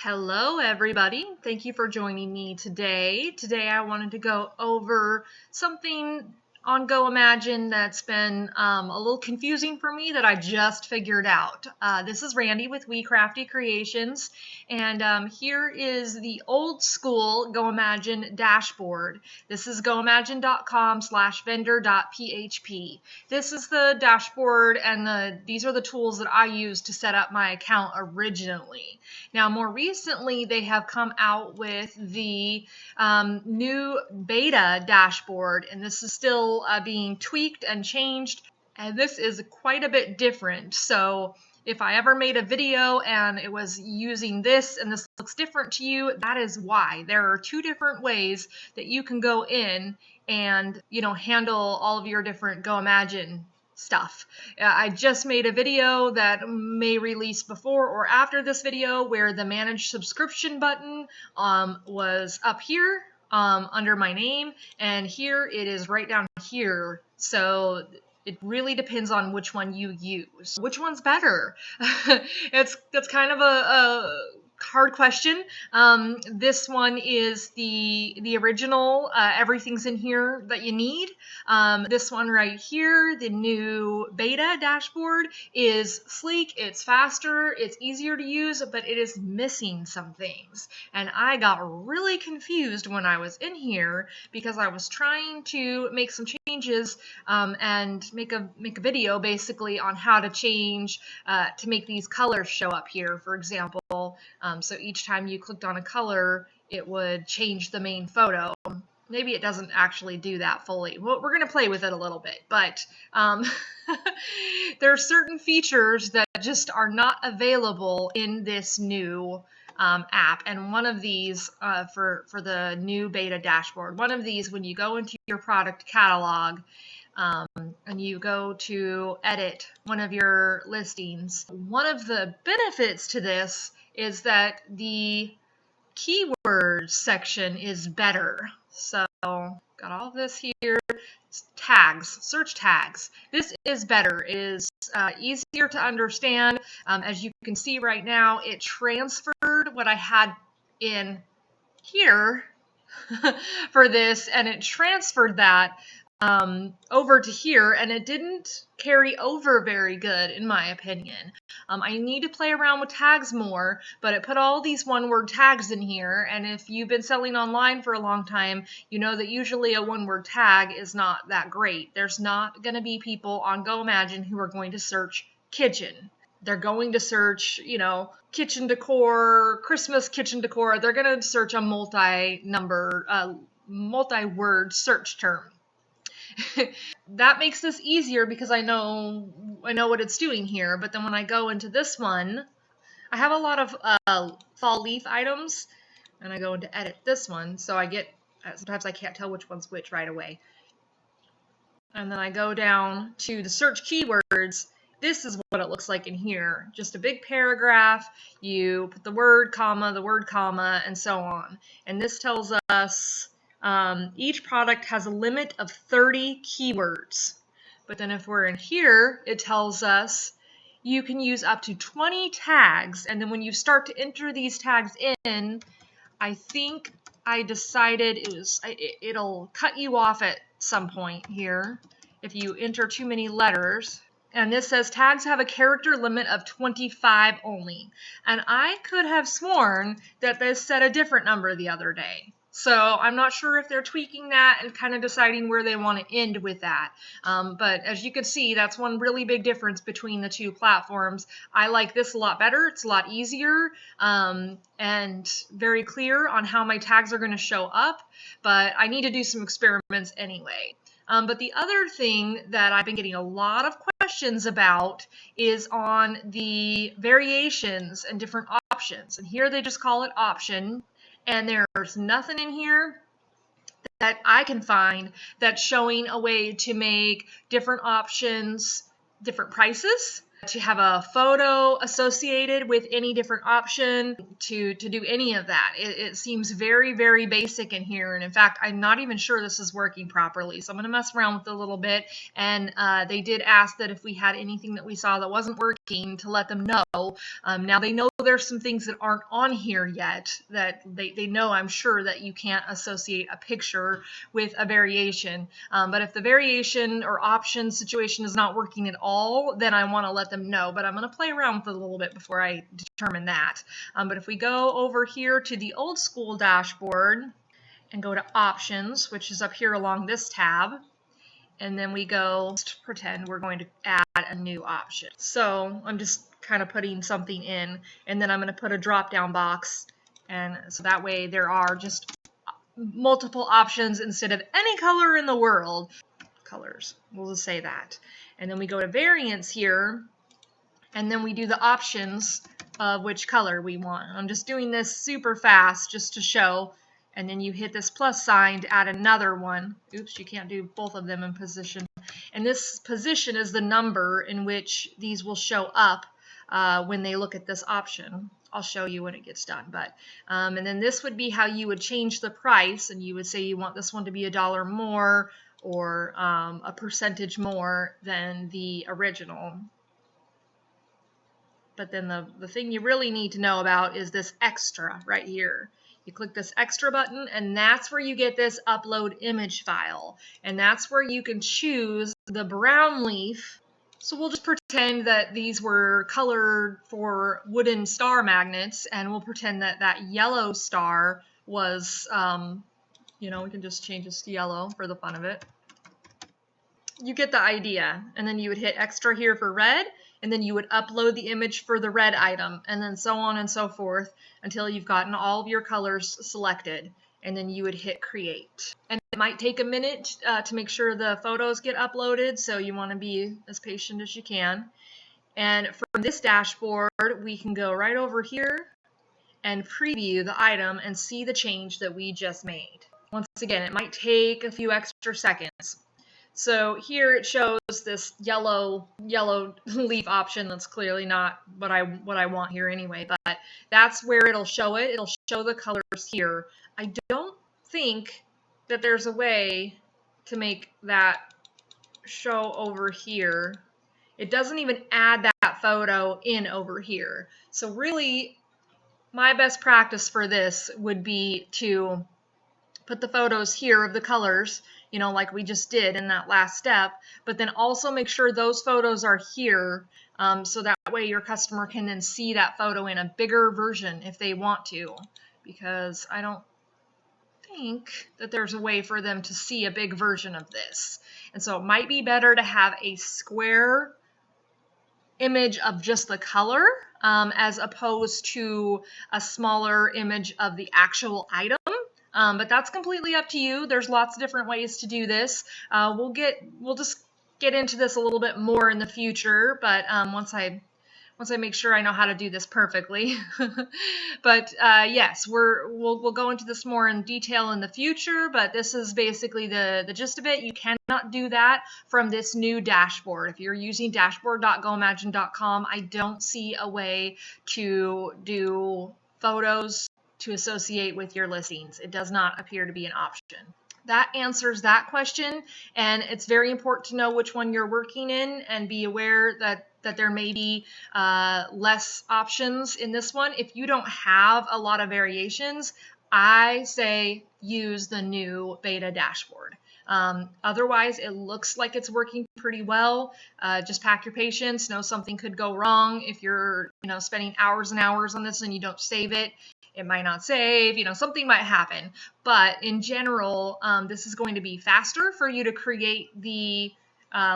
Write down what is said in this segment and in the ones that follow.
Hello, everybody. Thank you for joining me today. Today, I wanted to go over something on Goimagine that's been a little confusing for me that I just figured out. This is Randy with We Crafty Creations, and here is the old school Goimagine dashboard. This is goimagine.com/vendor.php. This is the dashboard, and these are the tools that I used to set up my account originally. Now, more recently, they have come out with the new beta dashboard, and this is still being tweaked and changed, and this is quite a bit different. So if I ever made a video and it was using this and this looks different to you, that is why. There are two different ways that you can go in and handle all of your different Goimagine stuff. I just made a video that may release before or after this video where the manage subscription button was up here under my name, and here it is right down here. So it really depends on which one you use. Which one's better? That's kind of a hard question. This one is the original. Everything's in here that you need. This one right here, the new beta dashboard, is sleek, it's faster, it's easier to use, but it is missing some things. And I got really confused when I was in here because I was trying to make some changes and make a video basically on how to change to make these colors show up here, for example. So each time you clicked on a color, it would change the main photo. Maybe it doesn't actually do that fully. Well, we're going to play with it a little bit, but there are certain features that just are not available in this new app. And one of these for the new beta dashboard, one of these, when you go into your product catalog, and you go to edit one of your listings, one of the benefits to this is that the keywords section is better. So got all this here. Tags, search tags. This is better. It is easier to understand. As you can see right now, it transferred what I had in here for this, and it transferred that over to here, and it didn't carry over very good, in my opinion. I need to play around with tags more, but it put all these one-word tags in here, and if you've been selling online for a long time, you know that usually a one-word tag is not that great. There's not going to be people on Goimagine who are going to search kitchen. They're going to search, kitchen decor, Christmas kitchen decor. They're going to search a multi-word search term. That makes this easier because I know what it's doing here. But then when I go into this one, I have a lot of fall leaf items, and I go into edit this one, so I get sometimes I can't tell which one's which right away. And then I go down to the search keywords. This is what it looks like in here. Just a big paragraph. You put the word, comma, and so on. And this tells us each product has a limit of 30 keywords. But then if we're in here, it tells us you can use up to 20 tags. And then when you start to enter these tags in, I think I decided it'll cut you off at some point here if you enter too many letters. And this says tags have a character limit of 25 only. And I could have sworn that this said a different number the other day. So I'm not sure if they're tweaking that and kind of deciding where they want to end with that. But as you can see, that's one really big difference between the two platforms. I like this a lot better. It's a lot easier and very clear on how my tags are going to show up. But I need to do some experiments anyway. But the other thing that I've been getting a lot of questions about is on the variations and different options. And here they just call it option. And there's nothing in here that I can find that's showing a way to make different options, different prices. to have a photo associated with any different option, to do any of that. It seems very, very basic in here. And in fact, I'm not even sure this is working properly. So I'm going to mess around with it a little bit. And they did ask that if we had anything that we saw that wasn't working, to let them know. Now they know there's some things that aren't on here yet, that they know, I'm sure, that you can't associate a picture with a variation. But if the variation or option situation is not working at all, then I want to let them know. But I'm going to play around with it a little bit before I determine that. But if we go over here to the old school dashboard and go to options, which is up here along this tab, and then we go, let's pretend we're going to add a new option. So I'm just kind of putting something in, and then I'm going to put a drop down box, and so that way there are just multiple options instead of any color in the world. Colors, we'll just say that. And then we go to variants here, and then we do the options of which color we want. I'm just doing this super fast just to show. And then you hit this plus sign to add another one. Oops, you can't do both of them in position. And this position is the number in which these will show up when they look at this option. I'll show you when it gets done. But and then this would be how you would change the price. And you would say you want this one to be $1 more, or a percentage more than the original. But then the thing you really need to know about is this extra right here. You click this extra button, and that's where you get this upload image file. And that's where you can choose the brown leaf. So we'll just pretend that these were colored for wooden star magnets, and we'll pretend that that yellow star was, we can just change this to yellow for the fun of it. You get the idea. And then you would hit extra here for red, and then you would upload the image for the red item, and then so on and so forth until you've gotten all of your colors selected, and then you would hit create. And it might take a minute to make sure the photos get uploaded, so you want to be as patient as you can. And from this dashboard, we can go right over here and preview the item and see the change that we just made. Once again, it might take a few extra seconds. So here it shows this yellow leaf option. That's clearly not what I want here anyway, but that's where it'll show it. It'll show the colors here. I don't think that there's a way to make that show over here. It doesn't even add that photo in over here. So really, my best practice for this would be to put the photos here of the colors, like we just did in that last step, but then also make sure those photos are here, so that way your customer can then see that photo in a bigger version if they want to, because I don't think that there's a way for them to see a big version of this. And so it might be better to have a square image of just the color, as opposed to a smaller image of the actual item. But that's completely up to you. There's lots of different ways to do this. We'll just get into this a little bit more in the future, but once I make sure I know how to do this perfectly. But yes, we'll go into this more in detail in the future, but this is basically the gist of it. You cannot do that from this new dashboard. If you're using dashboard.goimagine.com, I don't see a way to do photos to associate with your listings. It does not appear to be an option. That answers that question, and it's very important to know which one you're working in and be aware that there may be less options in this one. If you don't have a lot of variations, I say use the new beta dashboard. Otherwise, it looks like it's working pretty well. Just pack your patience. Know something could go wrong if you're spending hours and hours on this and you don't save it. It might not save, something might happen. But in general, this is going to be faster for you to create the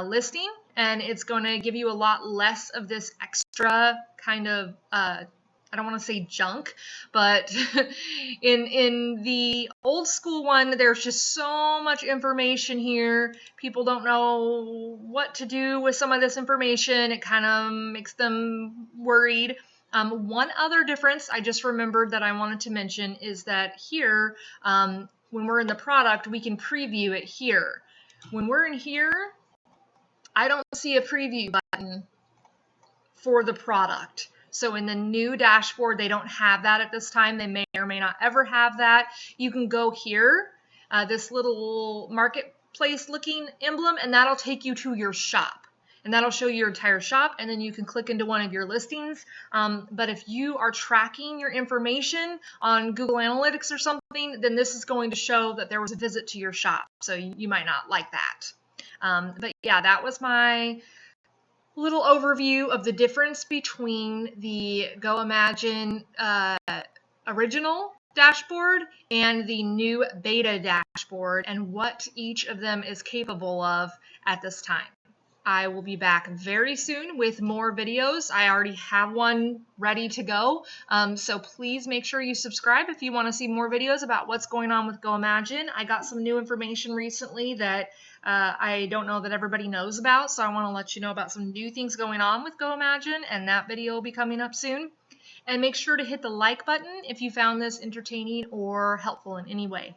listing, and it's going to give you a lot less of this extra kind of, I don't want to say junk, but in the old school one, there's just so much information here. People don't know what to do with some of this information. It kind of makes them worried. One other difference I just remembered that I wanted to mention is that here, when we're in the product, we can preview it here. When we're in here, I don't see a preview button. for the product. So in the new dashboard, they don't have that at this time. They may or may not ever have that. You can go here, this little marketplace looking emblem, and that'll take you to your shop. And that'll show you your entire shop, and then you can click into one of your listings. But if you are tracking your information on Google Analytics or something, then this is going to show that there was a visit to your shop. So you might not like that. But yeah, that was my little overview of the difference between the Goimagine original dashboard and the new beta dashboard and what each of them is capable of at this time. I will be back very soon with more videos. I already have one ready to go, so please make sure you subscribe if you want to see more videos about what's going on with Goimagine. I got some new information recently that I don't know that everybody knows about, so I want to let you know about some new things going on with Goimagine, and that video will be coming up soon. And make sure to hit the like button if you found this entertaining or helpful in any way.